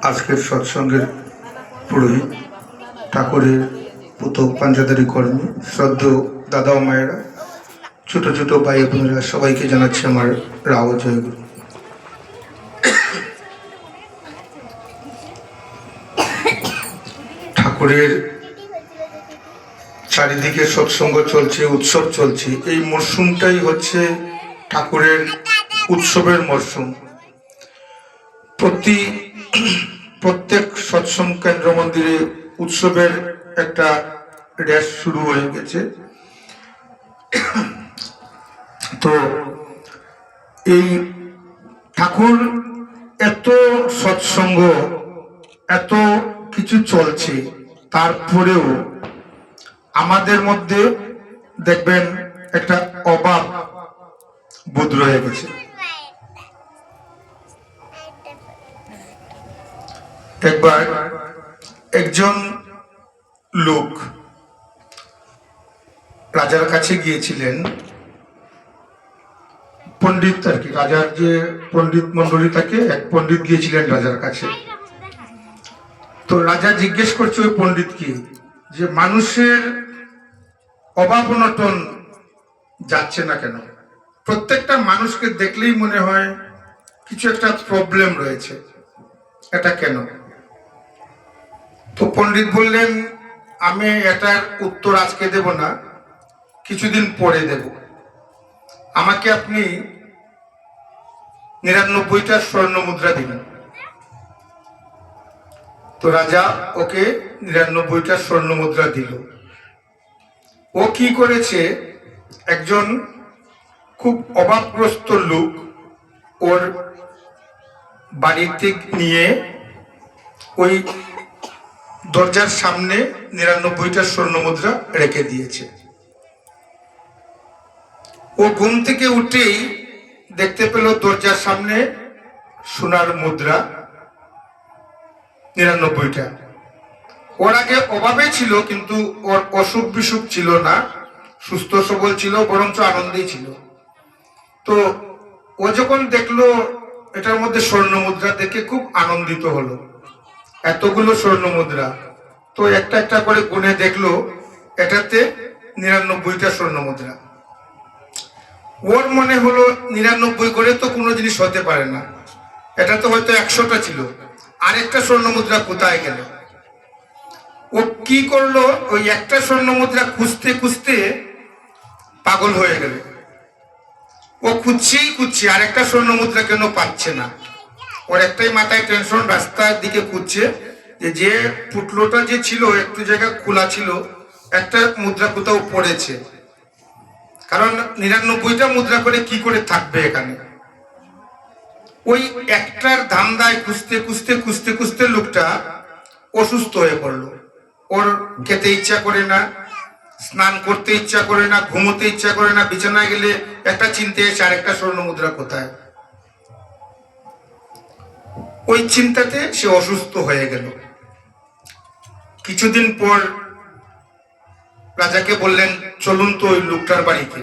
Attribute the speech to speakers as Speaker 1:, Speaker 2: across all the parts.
Speaker 1: আজকের সৎসঙ্গের পুরোহিত ঠাকুরের পুতো পাঞ্জাদারি কর্মী শ্রদ্ধেয় দাদা ও মায়েরা, ছোট ছোট ভাই বোনেরা, সবাইকে জানাচ্ছি আমার রাও জয়গুরু। ঠাকুরের চারিদিকে সৎসঙ্গ চলছে, উৎসব চলছে। এই মরশুমটাই হচ্ছে ঠাকুরের উৎসবের মরশুম। প্রত্যেক সৎসঙ্গ কেন্দ্র মন্দিরে উৎসবের একটা রেশ শুরু হয়ে গেছে। তো এই ঠাকুর এত সৎসঙ্গ, এত কিছু চলছে, তারপরেও আমাদের মধ্যে দেখবেন একটা অভাব বোধ রয়ে গেছে। একবার একজন লোক রাজার কাছে গিয়েছিলেন, পণ্ডিত আর কি, রাজার যে পণ্ডিত মন্ডলী থাকে, এক পণ্ডিত গিয়েছিলেন রাজার কাছে। তো রাজা জিজ্ঞেস করছে ওই পণ্ডিতকে যে মানুষের অভাব অনটন যাচ্ছে না কেন? প্রত্যেকটা মানুষকে দেখলেই মনে হয় কিছু একটা প্রবলেম রয়েছে, এটা কেন? তো পণ্ডিত বললেন, আমি এটার উত্তর আজকে দেব না, কিছুদিন পরে দেব। আমাকে আপনি 99টা স্বর্ণ মুদ্রা দিবেন। তো রাজা ওকে 99টা স্বর্ণ মুদ্রা দিল। ও কি করেছে, একজন খুব অভাবগ্রস্ত লোক ওর বাড়িতে নিয়ে ওই দরজার সামনে 99টা স্বর্ণ মুদ্রা রেখে দিয়েছে। ও ঘুম থেকে উঠেই দেখতে পেল দরজার সামনে সোনার মুদ্রা 99টা। ওর আগে অভাবে ছিল, কিন্তু ওর অসুখ বিসুখ ছিল না, সুস্থ সবল ছিল, বরঞ্চ আনন্দেই ছিল। তো ও যখন দেখলো এটার মধ্যে স্বর্ণ মুদ্রা, দেখে খুব আনন্দিত হলো। এতগুলো স্বর্ণ মুদ্রা, তো একটা একটা করে গুনে দেখলো এটাতে 99টা স্বর্ণ মুদ্রা। ওর মনে হলো 99 করে তো কোনো জিনিস হতে পারে না, এটা তো হয়তো 100টা ছিল, আরেকটা স্বর্ণ মুদ্রা কোথায় গেল? ও কি করলো, ওই একটা স্বর্ণ মুদ্রা খুঁজতে খুঁজতে পাগল হয়ে গেল। ও খুঁজছে আরেকটা স্বর্ণ মুদ্রা কেন পাচ্ছে না। ওর একটাই মাথায় টেনশন, রাস্তার দিকে খুঁজছে যে পুটলোটা যে ছিল একটু জায়গা খোলা ছিল, একটা মুদ্রা কোথাও পড়েছে। কারণ 99টা মুদ্রা করে কি করে থাকবে এখানে? ওই একটার ধান্দায় খুঁজতে খুঁজতে খুঁজতে খুঁজতে লোকটা অসুস্থ হয়ে পড়লো। ওর খেতে ইচ্ছা করে না, স্নান করতে ইচ্ছা করে না, ঘুমোতে ইচ্ছা করে না, বিছানায় গেলে একটা চিন্তা এসে আরেকটা স্বর্ণ মুদ্রা কোথায়। ওই চিন্তাতে সে অসুস্থ হয়ে গেল। কিছুদিন পর রাজাকে বললেন, চলুন তো ওই লোকটার বাড়িতে,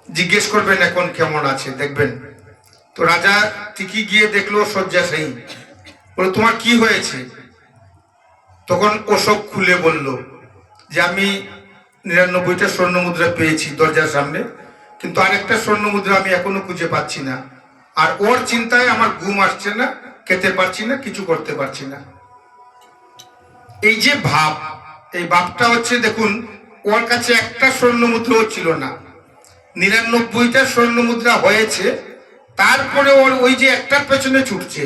Speaker 1: জিজ্ঞেস করবেন এখন কেমন আছে, দেখবেন। তো রাজা ঠিকই গিয়ে দেখলো শয্যাশায়ী। বলল, তোমার কি হয়েছে? তখন ও সব খুলে বলল যে আমি 99টা স্বর্ণ মুদ্রা পেয়েছি দরজার সামনে, কিন্তু আরেকটা স্বর্ণ মুদ্রা আমি এখনো খুঁজে পাচ্ছি না। আর ওর চিন্তায় আমার ঘুম আসছে না, খেতে পারছি না, কিছু করতে পারছি না। এই যে ভাব, এই ভাবটা হচ্ছে, দেখুন ওর কাছে একটা স্বর্ণ মুদ্রাও ছিল না, 99টা স্বর্ণ মুদ্রা হয়েছে, তারপরে ওর ওই যে একটার পেছনে ছুটছে,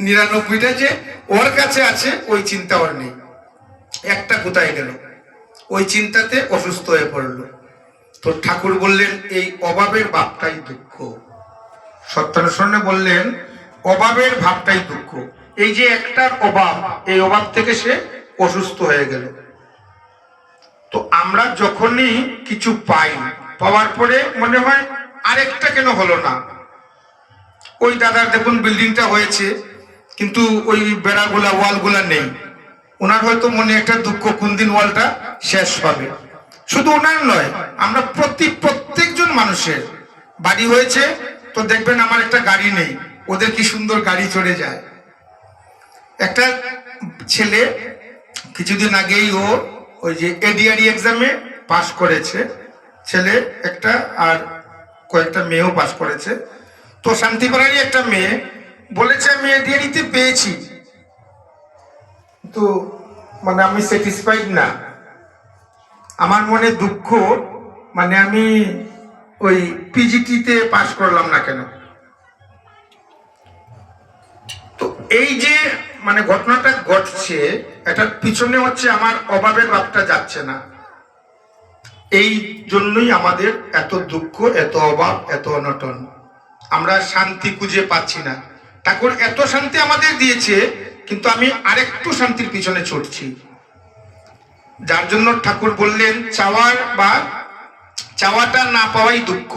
Speaker 1: 99টা যে ওর কাছে আছে ওই চিন্তা ওর নেই, একটা কোথায় গেল, ওই চিন্তাতে অসুস্থ হয়ে পড়ল। তো ঠাকুর বললেন, এই অভাবের ভাবটাই দুঃখ। সত্যানুসরণে বললেন, অভাবের ভাবটাই দুঃখ। এই যে একটার অভাব, এই অভাব থেকে সে অসুস্থ হয়ে গেল। তো আমরা যখনই কিছু পাই, পাওয়ার পরে মনে হয় আরেকটা কেন হলো না। ওই দাদার দেখুন বিল্ডিংটা হয়েছে, কিন্তু ওই বেড়াগুলা, ওয়ালগুলা নেই। ওনার হয়তো মনে একটা দুঃখ, কোন দিন ওয়ালটা শেষ হবে। শুধু ওনার নয়, আমরা প্রত্যেকজন মানুষের বাড়ি হয়েছে, তো দেখবেন আমার একটা গাড়ি নেই, ওদের কি সুন্দর গাড়ি চড়ে যায়। একটা ছেলে কিছুদিন আগেই ও ওই যে এডিআরই এক্সামে পাস করেছে, ছেলে একটা, আর কয়েকটা মেয়েও পাস করেছে। তো শান্তিপাড়ারই একটা মেয়ে বলেছে আমি এডিআরিতে পেয়েছি, তো মানে আমি স্যাটিসফাইড না, আমার মনে দুঃখ, মানে আমি ওই পিজিটিতে পাস করলাম না কেন। তো এই যে মানে ঘটনাটা ঘটছে, এটার পিছনে হচ্ছে আমার অভাবের ভাবটা যাচ্ছে না, এই জন্যই আমাদের এত দুঃখ, এত অভাব, এত অনটন, আমরা শান্তি খুঁজে পাচ্ছি না। ঠাকুর এত শান্তি আমাদের দিয়েছে, কিন্তু আমি আরেকটু শান্তির পিছনে ছুটছি, যার জন্য ঠাকুর বললেন চাওয়ার বা চাওয়াটা না পাওয়াই দুঃখ।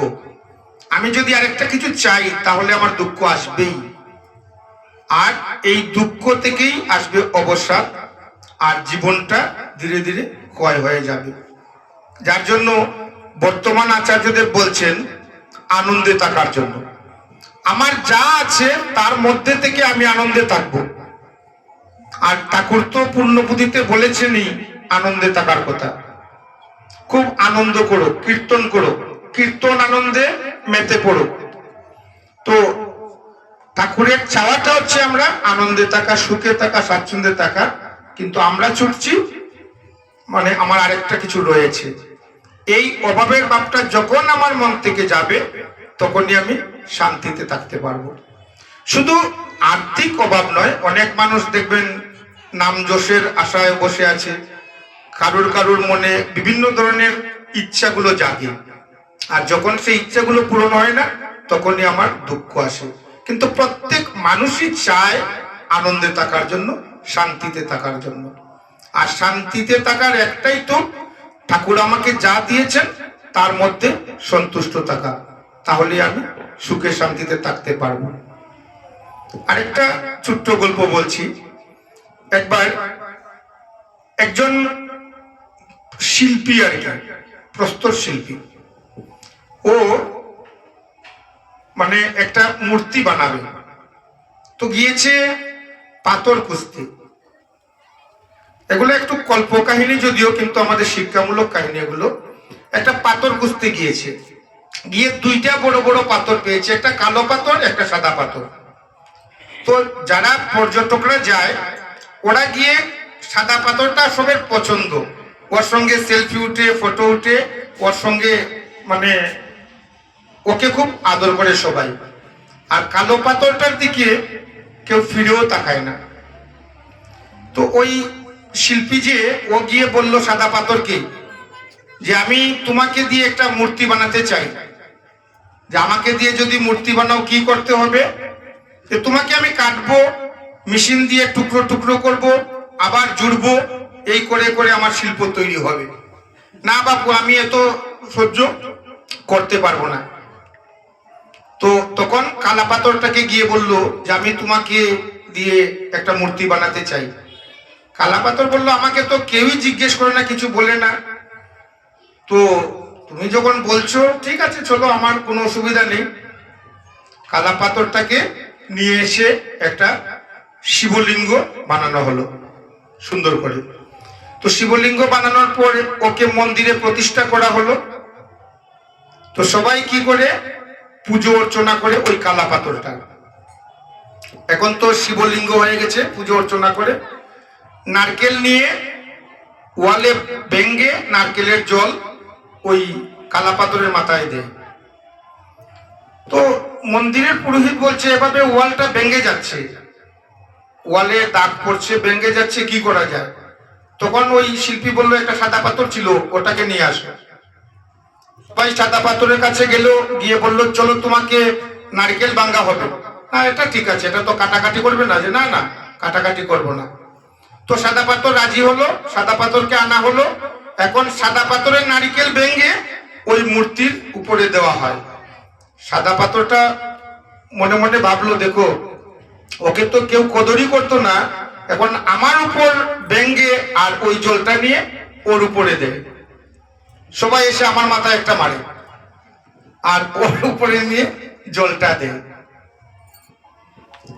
Speaker 1: আমি যদি আরেকটা কিছু চাই তাহলে আমার দুঃখ আসবেই, আর এই দুঃখ থেকেই আসবে অবসাদ, আর জীবনটা ধীরে ধীরে ক্ষয় হয়ে যাবে। যার জন্য বর্তমান আচার্যদেব বলছেন আনন্দে থাকার জন্য, আমার যা আছে তার মধ্যে থেকে আমি আনন্দে থাকবো। আর ঠাকুর তো পূর্ণপুঁথিতে বলেছেনই আনন্দে থাকার কথা, খুব আনন্দ করো, কীর্তন করো, কীর্তন আনন্দে মেতে পড়ো। তো ঠাকুরের চাওয়াটা হচ্ছে আমরা আনন্দে থাকা, সুখে থাকা, স্বাচ্ছন্দ্যে থাকা, কিন্তু আমরা ছুটছি মানে আমার আরেকটা কিছু রয়েছে। এই অভাবের ভাবটা যখন আমার মন থেকে যাবে তখনই আমি শান্তিতে থাকতে পারবো। শুধু আর্থিক অভাব নয়, অনেক মানুষ দেখবেন নাম যশের আশায় বসে আছে, কারুর কারুর মনে বিভিন্ন ধরনের ইচ্ছাগুলো জাগে, আর যখন সেই ইচ্ছাগুলো পূরণ হয় না তখনই আমার দুঃখ আসে। কিন্তু প্রত্যেক মানুষই চায় আনন্দে থাকার জন্য, শান্তিতে থাকার জন্য। আর শান্তিতে থাকার একটাই তো, ঠাকুর আমাকে যা দিয়েছেন তার মধ্যে সন্তুষ্ট থাকা, তাহলে আমি সুখে শান্তিতে থাকতে পারবো। আরেকটা ছোট্ট গল্প বলছি। একবার একজন শিল্পী, আর কি প্রস্তর শিল্পী, ও মানে একটা মূর্তি বানাবে, তো গিয়েছে পাথর খুঁজতে। এগুলো একটু কল্প কাহিনী যদিও, কিন্তু আমাদের শিক্ষামূলক কাহিনী এগুলো। একটা পাথর খুঁজতে গিয়েছে, গিয়ে দুইটা বড় বড় পাথর পেয়েছে, একটা কালো পাথর, একটা সাদা পাথর। তো যারা পর্যটকরা যায় ওরা গিয়ে সাদা পাথরটা সবের পছন্দ, ওর সঙ্গে সেলফি উঠে, ফটো উঠে, ওর সঙ্গে মানে ওকে খুব আদর করে সবাই। আর কালো পাথরটার দিকে কেউ ফিরেও তাকায় না। তো ওই শিল্পী যে ও গিয়ে বলল সাদা পাথরকে যে আমি তোমাকে দিয়ে একটা মূর্তি বানাতে চাই, যে আমাকে দিয়ে যদি মূর্তি বানাও কি করতে হবে, যে তোমাকে আমি কাটবো, মেশিন দিয়ে টুকরো টুকরো করব, আবার জুড়বো, এই করে করে আমার শিল্প তৈরি হবে। না বাপু, আমি এত সহ্য করতে পারবো না। তো তখন কালা পাথরটাকে গিয়ে বলল যে আমি তোমাকে দিয়ে একটা মূর্তি বানাতে চাই। কালা পাথর বলল আমাকে তো কেউই জিজ্ঞেস করে না, কিছু বলে না, তো তুমি যখন বলছো ঠিক আছে চলো, আমার কোনো অসুবিধা নেই। কালা পাথরটাকে নিয়ে এসে একটা শিবলিঙ্গ বানানো হলো সুন্দর করে। তো শিবলিঙ্গ বানানোর পর ওকে মন্দিরে প্রতিষ্ঠা করা হলো। তো সবাই কি করে পুজো অর্চনা করে ওই কালা পাথরটা। এখন তো শিবলিঙ্গ হয়ে গেছে, পুজো অর্চনা করে নারকেল নিয়ে ওয়ালে ভেঙ্গে নারকেলের জল ওই কালা পাথরের মাথায় দেয়। তো মন্দিরের পুরোহিত বলছে এভাবে ওয়ালটা ভেঙে যাচ্ছে, ওয়ালে দাগ পড়ছে, ভেঙে যাচ্ছে, কি করা যায়? তখন ওই শিল্পী বলল একটা সাদা পাথর ছিল, ওটাকে নিয়ে আসো। ভাই সাদা পাথরের কাছে গেল, গিয়ে বলল চলো তোমাকে নারকেল ভাঙা হবে। হ্যাঁ এটা ঠিক আছে, এটা তো কাটাকাটি করবে না, যে না না কাটাকাটি করবো না। তো সাদা পাথর রাজি হলো, সাদা পাথরকে আনা হলো। এখন সাদা পাথরের নারকেল ভেঙে ওই মূর্তির উপরে দেওয়া হয়। সাদা পাথরটা মনে মনে ভাবলো দেখো, ওকে তো কেউ কদরই করতো না, এখন আমার উপর ভেঙ্গে আর ওই জলটা নিয়ে ওর উপরে দেয়। সবাই এসে আমার মাথায় একটা মারে আর ওর উপরে নিয়ে জলটা দেয়।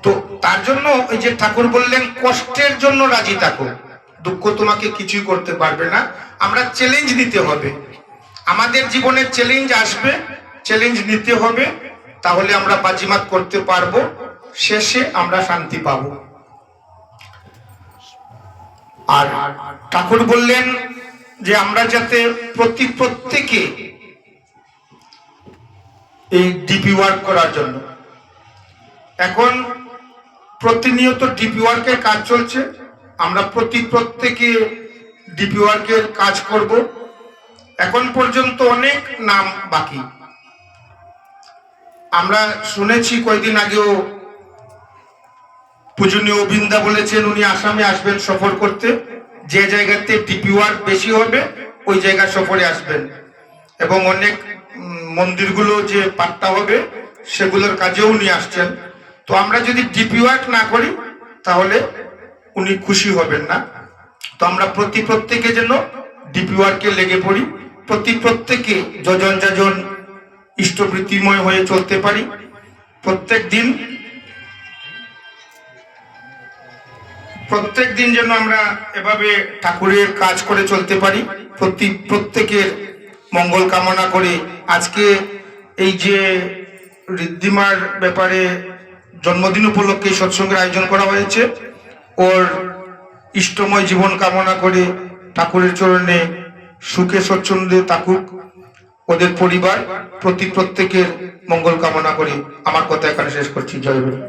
Speaker 1: তো তার জন্য ওই যে ঠাকুর বললেন কষ্টের জন্য রাজি থাকো, দুঃখ তোমাকে কিছুই করতে পারবে না। আমরা চ্যালেঞ্জ নিতে হবে, আমাদের জীবনে চ্যালেঞ্জ আসবে, চ্যালেঞ্জ নিতে হবে, তাহলে আমরা বাজিমাত করতে পারবো, শেষে আমরা শান্তি পাবো। আর ঠাকুর বললেন যে আমরা যাতে প্রত্যেকে এই ডিপি ওয়ার্ক করার জন্য, এখন প্রতিনিয়ত ডিপি ওয়ার্কের কাজ চলছে, আমরা প্রত্যেকে ডিপি ওয়ার্কের কাজ করব। এখন পর্যন্ত অনেক নাম বাকি। আমরা শুনেছি কয়েকদিন আগেও পূজনীয় অবিন্দা বলেছেন উনি আসামে আসবেন সফর করতে, যে জায়গাতে ডিপি ওয়ার্ক বেশি হবে ওই জায়গা সফরে আসবেন, এবং অনেক মন্দিরগুলো যে পাট্টা হবে সেগুলোর কাজেও উনি আসছেন। তো আমরা যদি ডিপি ওয়ার্ক না করি তাহলে উনি খুশি হবেন না। তো আমরা প্রত্যেকে যেন ডিপি ওয়ার্কে লেগে পড়ি, প্রত্যেকে যজন ইষ্টবৃত্তিময় হয়ে চলতে পারি, প্রত্যেক দিন যেন আমরা এভাবে ঠাকুরের কাজ করে চলতে পারি। প্রত্যেকের মঙ্গল কামনা করে আজকে এই যে ঋদ্ধিমার ব্যাপারে জন্মদিন উপলক্ষে সৎসঙ্গের আয়োজন করা হয়েছে, ওর ইষ্টময় জীবন কামনা করে ঠাকুরের চরণে সুখে স্বচ্ছন্দে থাকুক ওদের পরিবার, প্রত্যেকের মঙ্গল কামনা করে আমার কথা এখানে শেষ করছি। জয় গুরু।